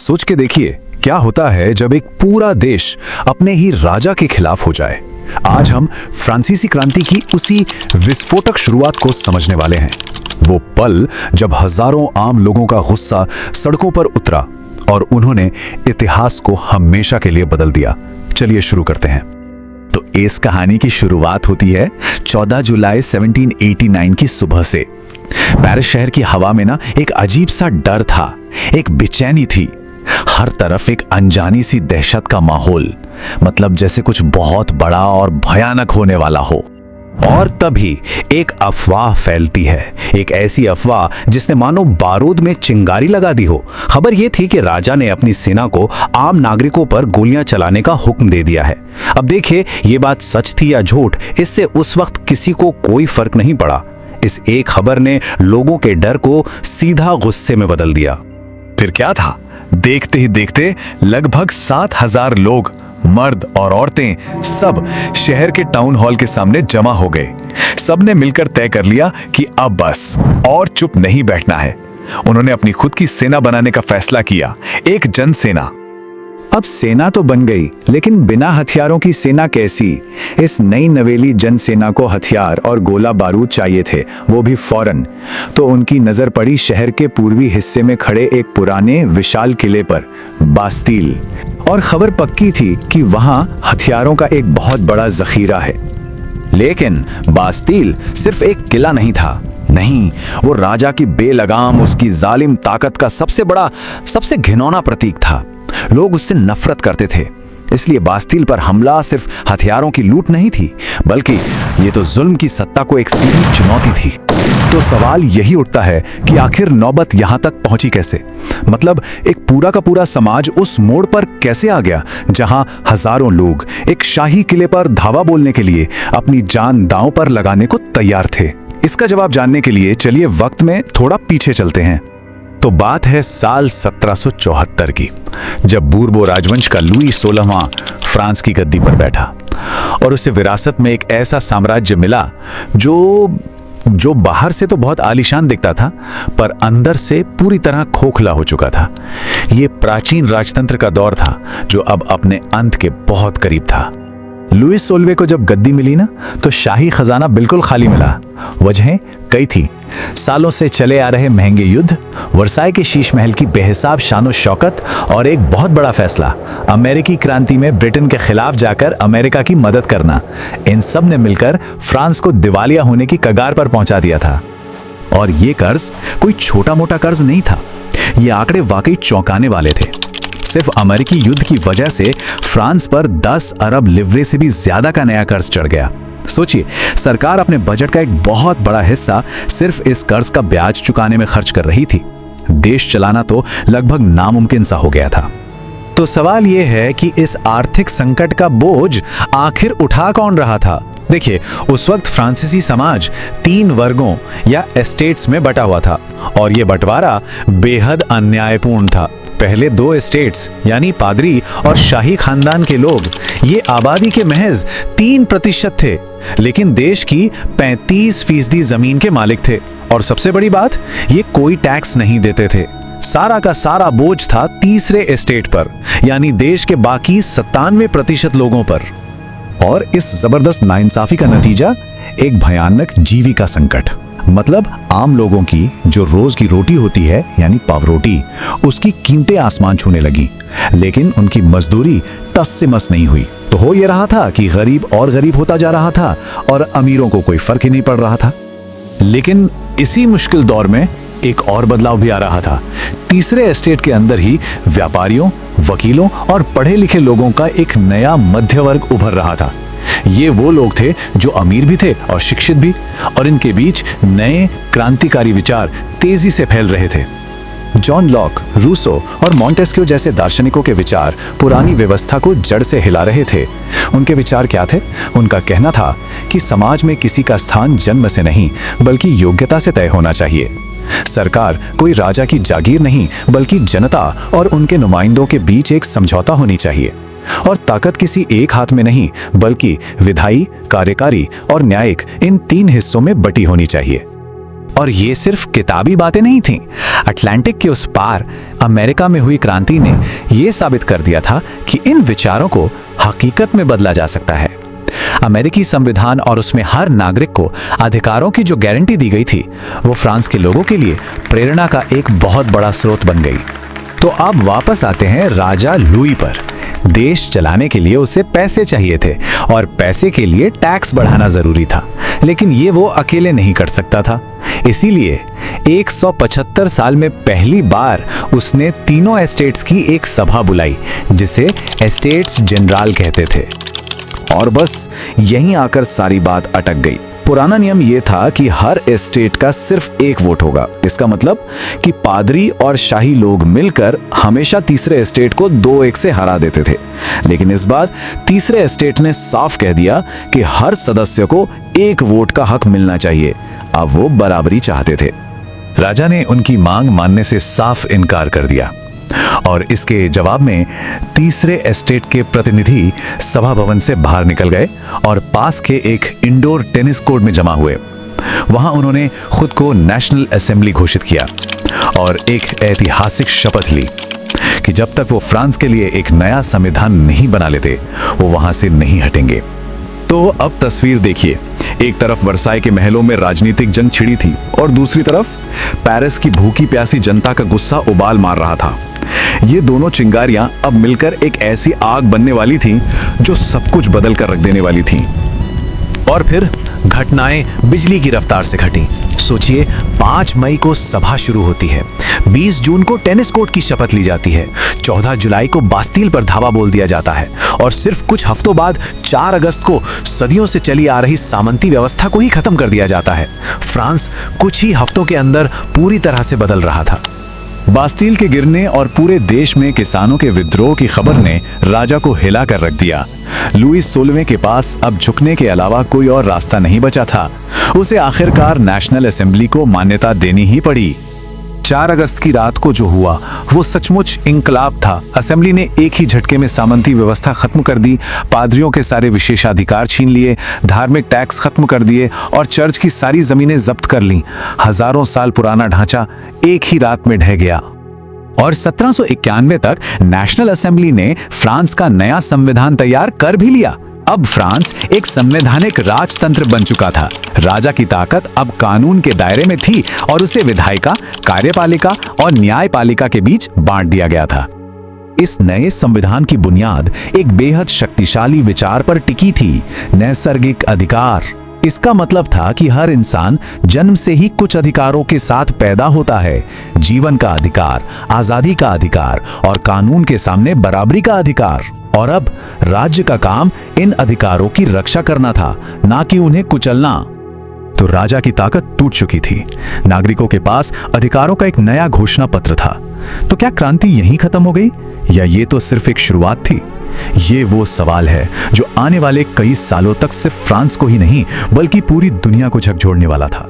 सोच के देखिए क्या होता है जब एक पूरा देश अपने ही राजा के खिलाफ हो जाए। आज हम फ्रांसीसी क्रांति की उसी विस्फोटक शुरुआत को समझने वाले हैं। वो पल जब हजारों आम लोगों का गुस्सा सड़कों पर उतरा और उन्होंने इतिहास को हमेशा के लिए बदल दिया। चलिए शुरू करते हैं। तो इस कहानी की शुरुआत होती है 14 जुलाई 1789 की सुबह से। पेरिस शहर की हवा में ना एक अजीब सा डर था, एक बेचैनी थी। हर तरफ एक अनजानी सी दहशत का माहौल, मतलब जैसे कुछ बहुत बड़ा और भयानक होने वाला हो। और तभी एक अफवाह फैलती है, एक ऐसी अफवाह जिसने मानो बारूद में चिंगारी लगा दी हो। खबर यह थी कि राजा ने अपनी सेना को आम नागरिकों पर गोलियां चलाने का हुक्म दे दिया है। अब देखिए ये बात सच थी या झूठ, इससे उस वक्त किसी को कोई फर्क नहीं पड़ा। इस एक खबर ने लोगों के डर को सीधा गुस्से में बदल दिया। फिर क्या था, देखते ही देखते लगभग 7,000 लोग, मर्द और औरतें, सब शहर के टाउन हॉल के सामने जमा हो गए। सबने मिलकर तय कर लिया कि अब बस और चुप नहीं बैठना है। उन्होंने अपनी खुद की सेना बनाने का फैसला किया, एक जनसेना। अब सेना तो बन गई, लेकिन बिना हथियारों की सेना कैसी? इस नई नवेली जनसेना को हथियार और गोला बारूद चाहिए थे, वो भी फौरन। तो उनकी नजर पड़ी शहर के पूर्वी हिस्से में खड़े एक पुराने विशाल किले पर, बास्तील। और खबर पक्की थी कि वहां हथियारों का एक बहुत बड़ा जखीरा है। लेकिन बास्तील सिर्फ एक किला नहीं था, नहीं, वो राजा की बेलगाम, उसकी जालिम ताकत का सबसे बड़ा, सबसे घिनौना प्रतीक था। लोग उससे नफरत करते थे। इसलिए बास्तील पर हमला सिर्फ हथियारों की लूट नहीं थी, बल्कि ये तो जुल्म की सत्ता को एक सीधी चुनौती थी। तो सवाल यही उठता है कि आखिर नौबत यहां तक पहुंची कैसे? मतलब एक पूरा का पूरा समाज उस मोड़ पर कैसे आ गया जहां हजारों लोग एक शाही किले पर धावा बोलने के लिए अपनी जान दांव पर लगाने को तैयार थे? इसका जवाब जानने के लिए चलिए वक्त में थोड़ा पीछे चलते हैं। तो बात है साल 1774 की, जब बूर्बो राजवंश का लुई 16वां फ्रांस की गद्दी पर बैठा और उसे विरासत में एक ऐसा साम्राज्य मिला जो बाहर से तो बहुत आलीशान दिखता था, पर अंदर से पूरी तरह खोखला हो चुका था। यह प्राचीन राजतंत्र का दौर था जो अब अपने अंत के बहुत करीब था। लुई 16वें को जब गद्दी मिली ना, तो शाही खजाना बिल्कुल खाली मिला। वजहें कई थी। सालों से चले आ रहे महंगे युद्ध, वर्साई के शीश महल की बेहिसाब शानो शौकत और एक बहुत बड़ा फैसला, अमेरिकी क्रांति में ब्रिटेन के खिलाफ जाकर अमेरिका की मदद करना। इन सब ने मिलकर फ्रांस को दिवालिया होने की कगार पर पहुंचा दिया था। और ये कर्ज कोई छोटा मोटा कर्ज नहीं था। ये आंकड़े वाकई चौंकाने वाले थे। सिर्फ अमेरिकी युद्ध की वजह से फ्रांस पर 10 अरब लिवरे से भी ज्यादा का नया कर्ज चढ़ गया। सोचिए, सरकार अपने बजट का एक बहुत बड़ा हिस्सा सिर्फ इस कर्ज का ब्याज चुकाने में खर्च कर रही थी। देश चलाना तो लगभग नामुमकिन सा हो गया था। तो सवाल यह है कि इस आर्थिक संकट का बोझ आखिर उठा कौन रहा था? देखिए, उस वक्त फ्रांसीसी समाज 3 वर्गों या एस्टेट्स में बटा हुआ था और यह बंटवारा बेहद अन्यायपूर्ण था। पहले 2 एस्टेट्स यानी पादरी और शाही खानदान के लोग, ये आबादी के महज 3% थे, लेकिन देश की 35% जमीन के मालिक थे। और सबसे बड़ी बात, ये कोई टैक्स नहीं देते थे। सारा का सारा बोझ था तीसरे एस्टेट पर, यानी देश के बाकी 97% लोगों पर। और इस जबरदस्त नाइंसाफी का नतीजा एक भयानक जीविका संकट, मतलब आम लोगों की जो रोज की रोटी होती है यानी पावरोटी, उसकी कीमतें आसमान छूने लगी, लेकिन उनकी मजदूरी टस से मस नहीं हुई। तो हो यह रहा था कि गरीब और गरीब होता जा रहा था और अमीरों को कोई फर्क ही नहीं पड़ रहा था। लेकिन इसी मुश्किल दौर में एक और बदलाव भी आ रहा था। तीसरे एस्टेट के अंदर ही व्यापारियों, वकीलों और पढ़े लिखे लोगों का एक नया मध्य वर्ग उभर रहा था। ये वो लोग थे जो अमीर भी थे और शिक्षित भी, और इनके बीच नए क्रांतिकारी विचार तेजी से फैल रहे थे। जॉन लॉक, रूसो और मॉन्टेस्क्यू जैसे दार्शनिकों के विचार पुरानी व्यवस्था को जड़ से हिला रहे थे। उनके विचार क्या थे? उनका कहना था कि समाज में किसी का स्थान जन्म से नहीं, बल्कि योग्यता से तय होना चाहिए। सरकार कोई राजा की जागीर नहीं, बल्कि जनता और उनके नुमाइंदों के बीच एक समझौता होनी चाहिए। और ताकत किसी एक हाथ में नहीं, बल्कि विधायी, कार्यकारी और न्यायिक, इन 3 हिस्सों में बटी होनी चाहिए। और ये सिर्फ किताबी बातें नहीं थीं। अटलांटिक के उस पार अमेरिका में हुई क्रांति ने यह साबित कर दिया था कि इन विचारों को हकीकत में बदला जा सकता है। अमेरिकी संविधान और उसमें हर नागरिक को अधिकारों की जो गारंटी दी गई थी, वो फ्रांस के लोगों के लिए प्रेरणा का एक बहुत बड़ा स्रोत बन गई। तो अब वापस आते हैं राजा लुई पर। देश चलाने के लिए उसे पैसे चाहिए थे और पैसे के लिए टैक्स बढ़ाना जरूरी था, लेकिन ये वो अकेले नहीं कर सकता था। इसीलिए 175 साल में पहली बार उसने तीनों एस्टेट्स की एक सभा बुलाई, जिसे एस्टेट्स जनरल कहते थे। और बस यहीं आकर सारी बात अटक गई। पुराना नियम यह था कि हर एस्टेट का सिर्फ एक वोट होगा। इसका मतलब कि पादरी और शाही लोग मिलकर हमेशा तीसरे एस्टेट को 2-1 से हरा देते थे। लेकिन इस बार तीसरे एस्टेट ने साफ कह दिया कि हर सदस्य को एक वोट का हक मिलना चाहिए। अब वो बराबरी चाहते थे। राजा ने उनकी मांग मानने से साफ इनकार कर दिया और इसके जवाब में तीसरे एस्टेट के प्रतिनिधि सभा भवन से बाहर निकल गए और पास के एक इंडोर टेनिस कोर्ट में जमा हुए। वहां उन्होंने खुद को नेशनल असेंबली घोषित किया और एक ऐतिहासिक शपथ ली कि जब तक वो फ्रांस के लिए एक नया संविधान नहीं बना लेते, वो वहां से नहीं हटेंगे। तो अब तस्वीर देखिए, एक तरफ वर्साई के महलों में राजनीतिक जंग छिड़ी थी और दूसरी तरफ पेरिस की भूखी प्यासी जनता का गुस्सा उबाल मार रहा था। ये दोनों चिंगारियां अब मिलकर एक ऐसी आग बनने वाली थीं जो सब कुछ बदल कर रख देने वाली थीं। और फिर घटनाएं बिजली की रफ्तार से घटी। सोचिए, 5 मई को सभा शुरू होती है, 20 जून को टेनिस कोर्ट की शपथ ली जाती है, 14 जुलाई को बास्तील पर धावा बोल दिया जाता है और सिर्फ कुछ हफ्तों बाद 4 अगस्त को सदियों से चली आ रही सामंती व्यवस्था को ही खत्म कर दिया जाता है। फ्रांस कुछ ही हफ्तों के अंदर पूरी तरह से बदल रहा था। बास्तील के गिरने और पूरे देश में किसानों के विद्रोह की खबर ने राजा को हिला कर रख दिया। लुई 16वें के पास अब झुकने के अलावा कोई और रास्ता नहीं बचा था। उसे आखिरकार नेशनल असेंबली को मान्यता देनी ही पड़ी। 4 अगस्त की रात को जो हुआ वो सचमुच इंकलाब था। असेंबली ने एक ही झटके में सामंती व्यवस्था खत्म कर दी, पादरियों के सारे विशेषाधिकार छीन लिए, धार्मिक टैक्स खत्म कर दिए और चर्च की सारी जमीनें जब्त कर लीं। हजारों साल पुराना ढांचा एक ही रात में ढह गया। और 1791 तक नेशनल असेंबली ने फ्रांस का नया संविधान तैयार कर भी लिया। अब फ्रांस एक संवैधानिक राजतंत्र बन चुका था। राजा की ताकत अब कानून के दायरे में थी और उसे विधायिका, कार्यपालिका और न्यायपालिका के बीच बांट दिया गया था। इस नए संविधान की बुनियाद एक बेहद शक्तिशाली विचार पर टिकी थी, नैसर्गिक अधिकार। इसका मतलब था कि हर इंसान जन्म से ही कुछ अधिकारों के साथ पैदा होता है। जीवन का अधिकार, आजादी का अधिकार और कानून के सामने बराबरी का अधिकार। और अब राज्य का काम इन अधिकारों की रक्षा करना था, ना कि उन्हें कुचलना। तो राजा की ताकत टूट चुकी थी। नागरिकों के पास अधिकारों का एक नया घोषणा पत्र था। तो क्या क्रांति यहीं खत्म हो गई या ये तो सिर्फ एक शुरुआत थी? ये वो सवाल है जो आने वाले कई सालों तक सिर्फ फ्रांस को ही नहीं बल्कि पूरी दुनिया को झकझोरने वाला था।